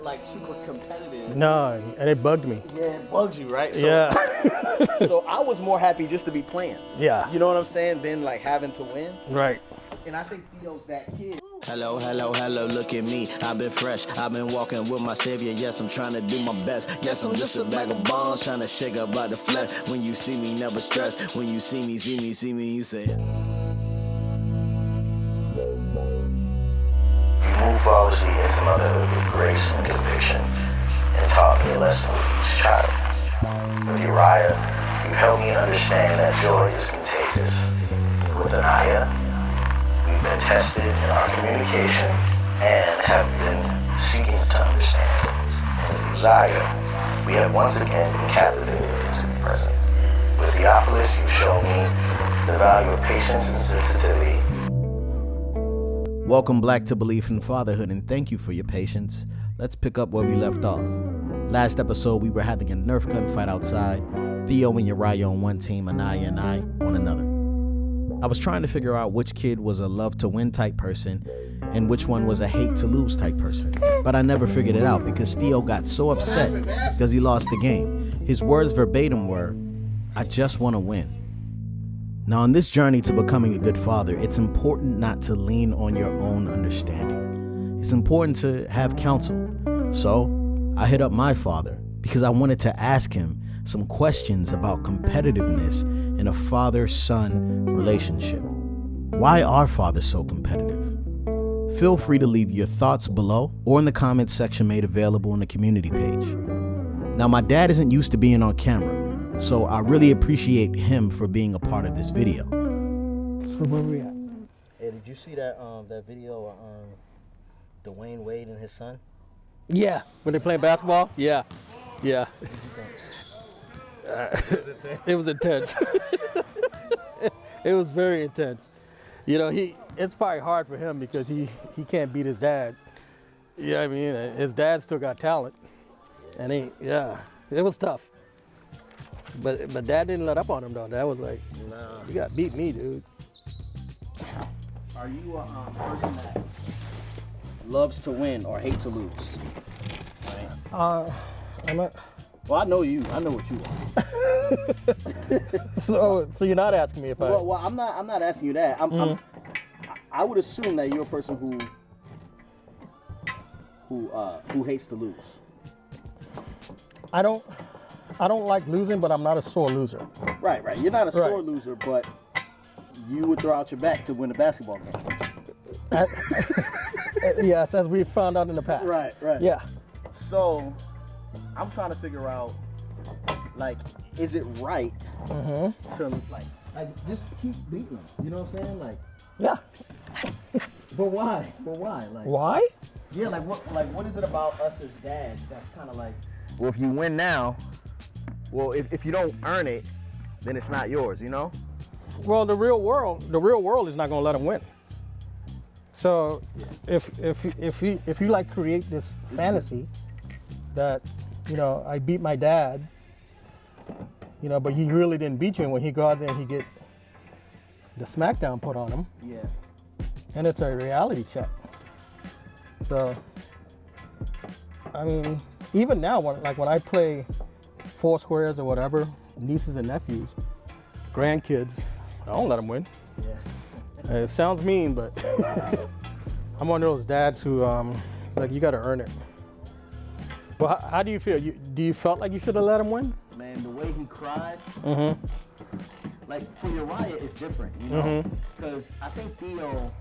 Like super competitive. No, and it bugged me. Yeah, it bugs you, right? So, Yeah. So I was more happy just to be playing. Yeah. You know what I'm saying? Than like having to win. Right. And I think Theo's that kid. Hello, hello, hello, look at me. I've been fresh, I've been walking with my savior. Yes, I'm trying to do my best. Yes, I'm just a bag of bones trying to shake up out the flesh. When you see me, never stress. When you see me, you say it. You move flawlessly into motherhood with grace and conviction, and taught me a lesson with each child. With Uriah, you helped me understand that joy is contagious. With Anaya, we've been tested in our communication and have been seeking to understand. And with Uzziah, we have once again been captivated into the present. With Theophilus, you've shown me the value of patience and sensitivity. Welcome back to Beleaf in Fatherhood, and thank you for your patience. Let's pick up where we left off. Last episode, we were having a Nerf gun fight outside, Theo and Uriah on one team, Anaya and I on another. I was trying to figure out which kid was a love-to-win type person and which one was a hate-to-lose type person. But I never figured it out because Theo got so upset because he lost the game. His words verbatim were, "I just want to win." Now, on this journey to becoming a good father, it's important not to lean on your own understanding. It's important to have counsel. So, I hit up my father because I wanted to ask him some questions about competitiveness in a father-son relationship. Why are fathers so competitive? Feel free to leave your thoughts below or in the comments section made available on the community page. Now, my dad isn't used to being on camera, so I really appreciate him for being a part of this video. So where we at? Hey, did you see that that video of Dwayne Wade and his son? Yeah. When they playing basketball? Yeah. Yeah. It was intense. It was very intense. You know, it's probably hard for him because he can't beat his dad. You know what I mean? His dad still got talent. And it was tough. But dad didn't let up on him though. Dad was like, "Nah, you got to beat me, dude." Are you a person that loves to win or hate to lose? Right. I'm not. Well, I know you. I know what you are. So you're not asking me if Well, I'm not asking you that. I would assume that you're a person who hates to lose. I don't like losing, but I'm not a sore loser. Right. You're not a sore Right. loser, but you would throw out your back to win a basketball game. Yes, as we found out in the past. Right. Yeah. So, I'm trying to figure out, like, is it right to like just keep beating them? You know what I'm saying? Like, Yeah. but why? Like, Why? yeah, what is it about us as dads that's kind of like, well, if you win now, well, if you don't earn it, then it's not yours, you know? Well, the real world is not going to let him win. So, if you like create this fantasy that, you know, I beat my dad, you know, but he really didn't beat you, and when he go out there and he get the smackdown put on him, Yeah. and it's a reality check. So, I mean, even now, when I play four squares or whatever, nieces and nephews, grandkids, I don't let them win. Yeah. It sounds mean, but I'm one of those dads who, like, you got to earn it. Well, how do you feel? Do you felt like you should have let him win? Man, the way he cried, Mm-hmm. like for Uriah, it's different, you know? Because I think Theo's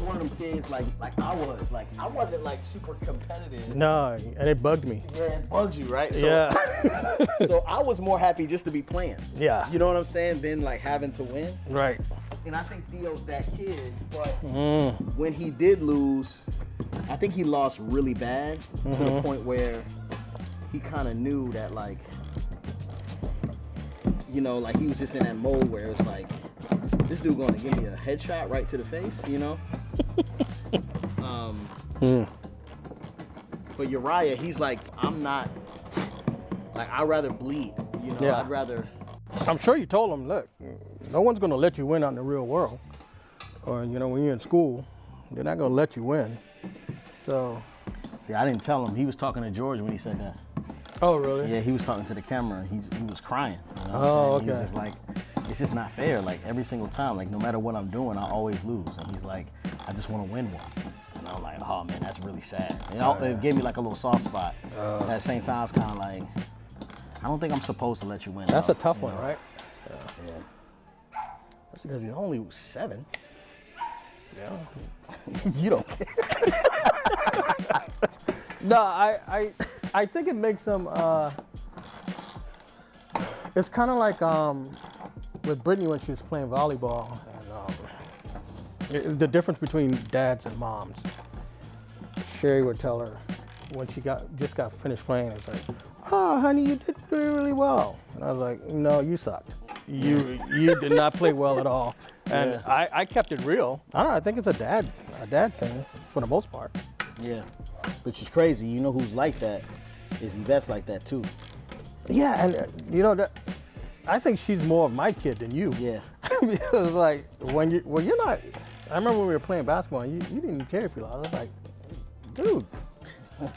one of them kids like I was. Like, I wasn't like super competitive. No, and it bugged me. Yeah, it bugs you, right? So, Yeah. So I was more happy just to be playing. Yeah. You know what I'm saying? Than like having to win. Right. And I think Theo's that kid, but when he did lose, I think he lost really bad to the point where he kind of knew that, like, you know, like he was just in that mode where it's like, this dude gonna give me a headshot right to the face, you know? But Uriah, he's like, I'm not, like, I'd rather bleed, you know? Yeah. I'd rather. I'm sure you told him, look, no one's going to let you win out in the real world. Or, you know, when you're in school, they're not going to let you win. So See, I didn't tell him. He was talking to George when he said that. Oh, really? Yeah, he was talking to the camera. He was crying. You know what Oh, I'm saying? He was okay. just like, it's just not fair. Like every single time, like no matter what I'm doing, I always lose. And he's like, I just want to win one. And I'm like, oh man, that's really sad. It gave me like a little soft spot. At the same time, it's kind of like, I don't think I'm supposed to let you win. That's dog. a tough one, right? Yeah. That's because he's only 7. Yeah. You don't care. No, I think it makes them. It's kind of like with Brittany when she was playing volleyball, and the difference between dads and moms. Sherry would tell her when she just got finished playing, it's like, "Oh, honey, you did really well," and I was like, "No, you sucked. You did not play well at all." And Yeah. I kept it real. I don't know. I think it's a dad thing for the most part. Yeah. Which is crazy. You know who's like that is Yvette's like that too. Yeah, and you know that I think she's more of my kid than you. Yeah. Because like when you're not. I remember when we were playing basketball. And you didn't care if you lost. I was like, dude.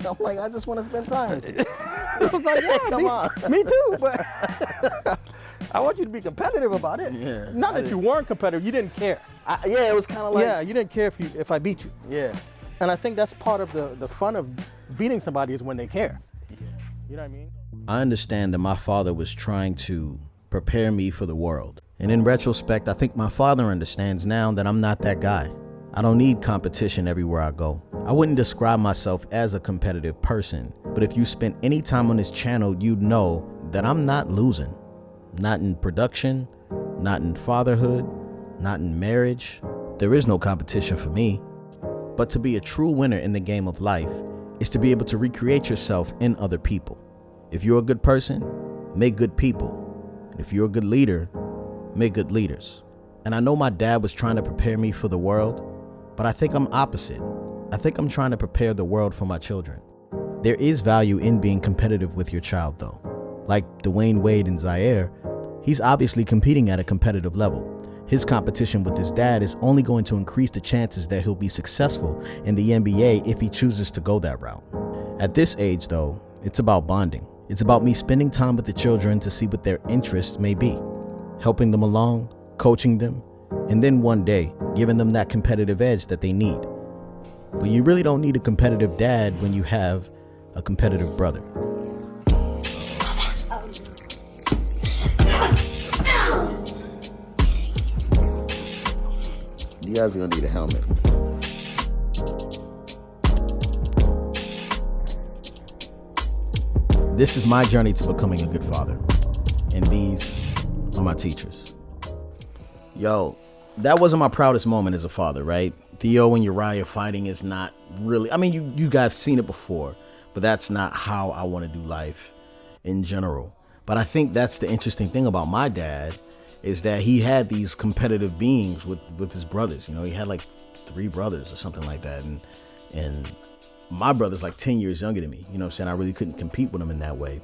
I'm like, I just want to spend time with you. I was like, yeah, Come on. me too. But I want you to be competitive about it. Yeah. Not that you weren't competitive. You didn't care. Yeah, it was kind of like. Yeah, you didn't care if I beat you. Yeah. And I think that's part of the fun of beating somebody is when they care. You know what I mean? I understand that my father was trying to prepare me for the world. And in retrospect, I think my father understands now that I'm not that guy. I don't need competition everywhere I go. I wouldn't describe myself as a competitive person, but if you spent any time on this channel, you'd know that I'm not losing. Not in production, not in fatherhood, not in marriage. There is no competition for me. But to be a true winner in the game of life is to be able to recreate yourself in other people. If you're a good person, make good people. And if you're a good leader, make good leaders. And I know my dad was trying to prepare me for the world, but I think I'm opposite. I think I'm trying to prepare the world for my children. There is value in being competitive with your child though. Like Dwayne Wade and Zaire, he's obviously competing at a competitive level. His competition with his dad is only going to increase the chances that he'll be successful in the NBA if he chooses to go that route. At this age though, it's about bonding. It's about me spending time with the children to see what their interests may be, helping them along, coaching them, and then one day giving them that competitive edge that they need. But you really don't need a competitive dad when you have a competitive brother. You guys are gonna need a helmet. This is my journey to becoming a good father, and these are my teachers. Yo, that wasn't my proudest moment as a father, right? Theo and Uriah fighting is not really, I mean, you guys seen it before, but that's not how I want to do life in general. But I think that's the interesting thing about my dad is that he had these competitive beings with his brothers. You know, he had like 3 brothers or something like that. And my brother's like 10 years younger than me. You know what I'm saying? I really couldn't compete with him in that way.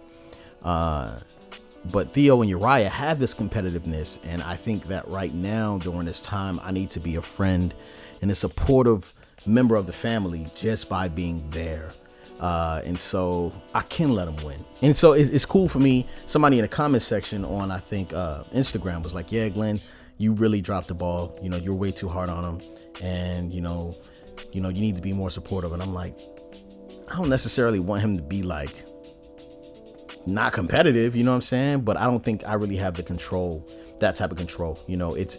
But Theo and Uriah have this competitiveness. And I think that right now during this time, I need to be a friend and a supportive member of the family just by being there. And so I can let them win. And so it's cool for me. Somebody in the comment section on, I think, Instagram was like, yeah, Glenn, you really dropped the ball. You know, you're way too hard on him. And, you know, you need to be more supportive. And I'm like, I don't necessarily want him to be like not competitive, you know what I'm saying? But I don't think I really have the control, that type of control. You know, it's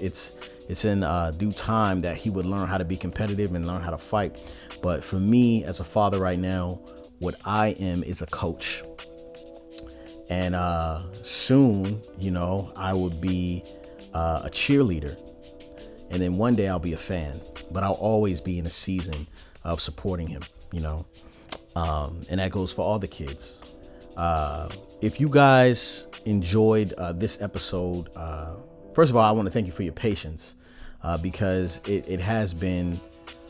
in due time that he would learn how to be competitive and learn how to fight. But for me as a father right now, what I am is a coach. And soon, you know, I would be a cheerleader. And then one day I'll be a fan. But I'll always be in a season of supporting him, you know. And that goes for all the kids. If you guys enjoyed this episode, first of all, I want to thank you for your patience because it has been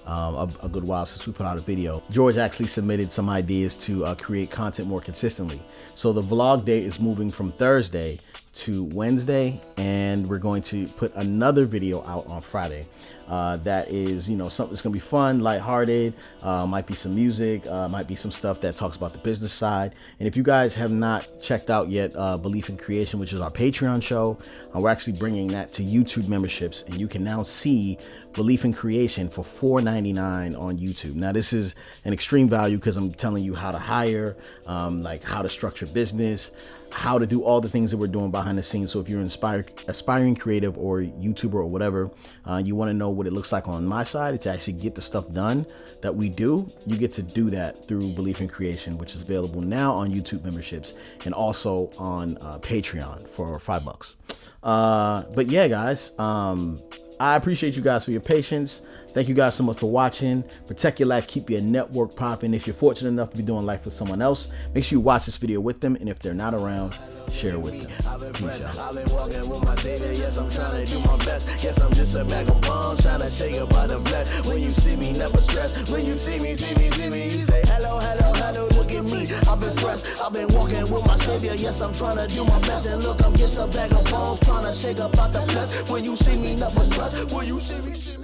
a good while since we put out a video. George actually submitted some ideas to create content more consistently. So the vlog day is moving from Thursday to Wednesday, and we're going to put another video out on Friday. That is, you know, something that's gonna be fun, lighthearted, might be some music, might be some stuff that talks about the business side. And if you guys have not checked out yet Beleaf in Creation, which is our Patreon show, we're actually bringing that to YouTube memberships, and you can now see Beleaf in Creation for $4.99 on YouTube. Now this is an extreme value because I'm telling you how to hire, like how to structure business, how to do all the things that we're doing behind the scenes. So if you're an aspiring creative or YouTuber or whatever, you want to know what it looks like on my side to actually get the stuff done that we do, you get to do that through Beleaf in Creation, which is available now on YouTube memberships and also on Patreon for $5. But yeah, guys, I appreciate you guys for your patience. Thank you guys so much for watching. Protect your life, keep your network popping. If you're fortunate enough to be doing life with someone else, make sure you watch this video with them. And if they're not around, share it with them. Peace out. I've been walking with my savior, yes, I'm trying to do my best. Guess I'm just a bag of bombs, trying to shake up by the flesh. When you see me, never stress. When you see me, you say hello, hello, hello, look at me. I've been fresh, I've been walking with my savior, yes, I'm trying to do my best. And look, I'm just a bag of bombs, trying to shake up by the flesh. When you see me, never stress. When you see me,